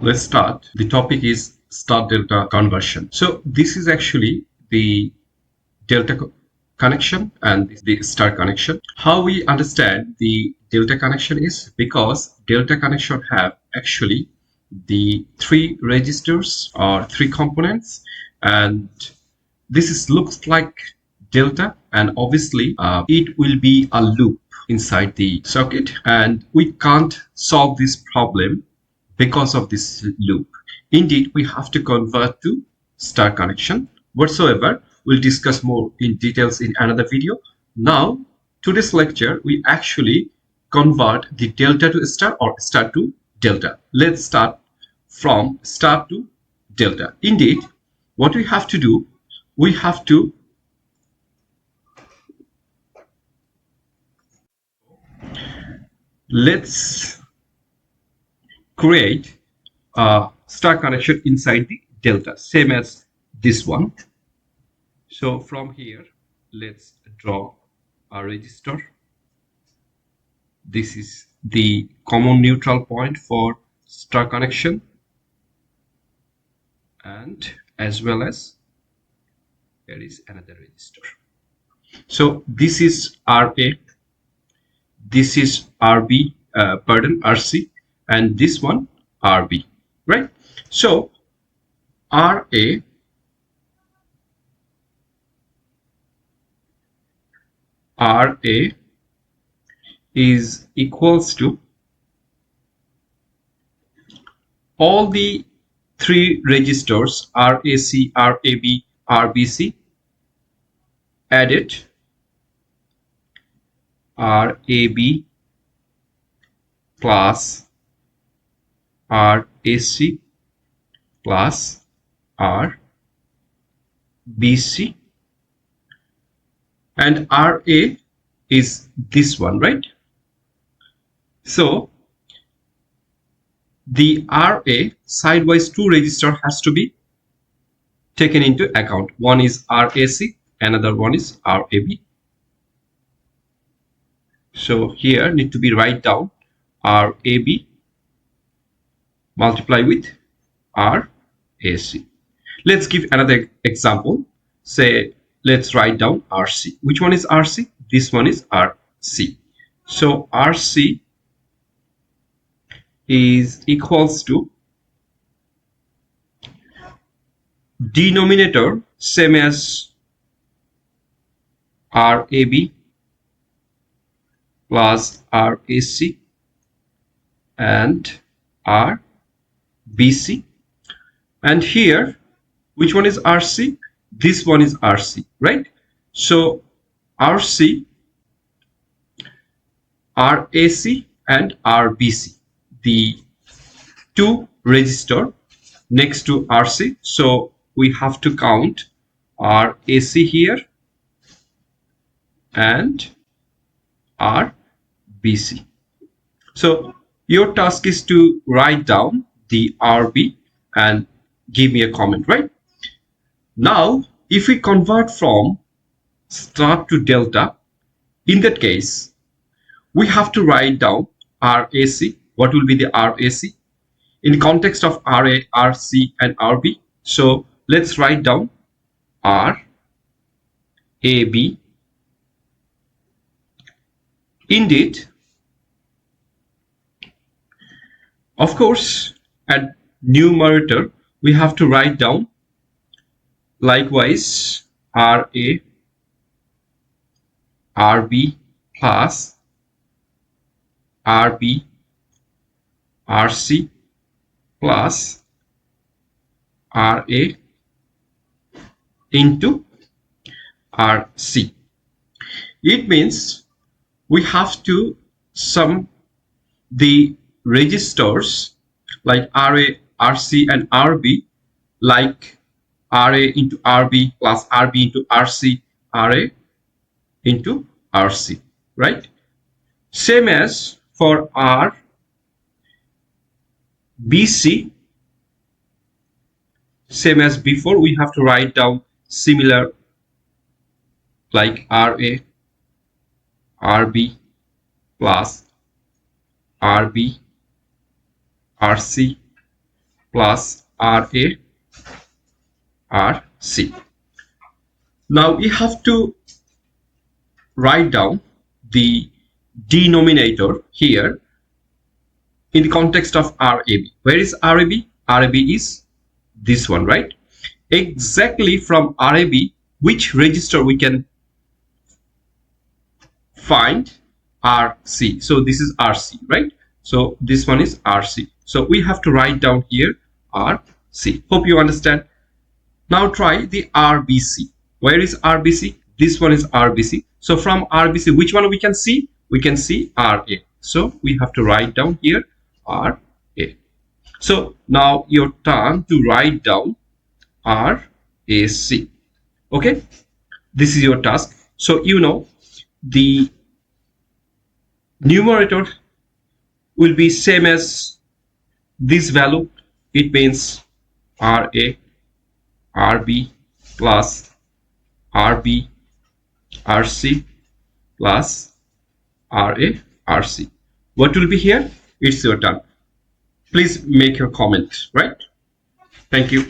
Let's start. The topic is star delta conversion. So this is actually the delta connection and the star connection. How we understand the delta connection is because delta connection have actually the three resistors or three components, and this is looks like delta, and obviously it will be a loop inside the circuit, and we can't solve this problem because of this loop. Indeed, we have to convert to star connection. Whatsoever, we'll discuss more in details in another video. Now, today's lecture, we actually convert the delta to star or star to delta. Let's start from star to delta. Indeed, what we have to do, we have to let's create a star connection inside the delta, same as this one. So from here, let's draw a resistor. This is the common neutral point for star connection, and as well as there is another resistor. So this is RA, this is RB, RC, and this one RB, right? So RA is equals to all the three resistors RAC, RAB, RBC added, RAB plus RAC plus RBC, and RA is this one, right? So the RA sidewise two resistor has to be taken into account. One is RAC, another one is RAB. So here need to be write down RAB multiply with RAC. Let's give another example. Say let's write down RC. Which one is RC? This one is RC. So RC is equals to denominator same as RAB plus RAC and RBC, and here which one is RC? This one is RC, right? So RC, RAC and RBC, the two resistor next to RC. So we have to count RAC here and RBC. So your task is to write down the RB and give me a comment, right? Now, if we convert from star to delta, in that case, we have to write down RAC. What will be the RAC? In context of RA, RC, and RB. So let's write down RAB. Indeed, of course, at numerator, we have to write down likewise RA, RB plus RB, RC plus RA into RC. It means we have to sum the resistors like RA, RC and RB, like RA into RB plus RB into RC, RA into RC, right? Same as for RBC, same as before, we have to write down similar like RA, RB plus RB, RC plus RA RC. Now we have to write down the denominator here in the context of RAB. Where is RAB? RAB is this one, right? Exactly from RAB, which register we can find? RC. So this is RC, right? So this one is RC. So we have to write down here RC. Hope you understand. Now try the RBC. Where is RBC? This one is RBC. So from RBC, which one we can see? We can see RA. So we have to write down here RA. So now your turn to write down RAC. Okay, this is your task. So you know the numerator will be same as this value. It means RA RB plus RB RC plus RA RC. What will be here? It's your turn. Please make your comment, right? Thank you.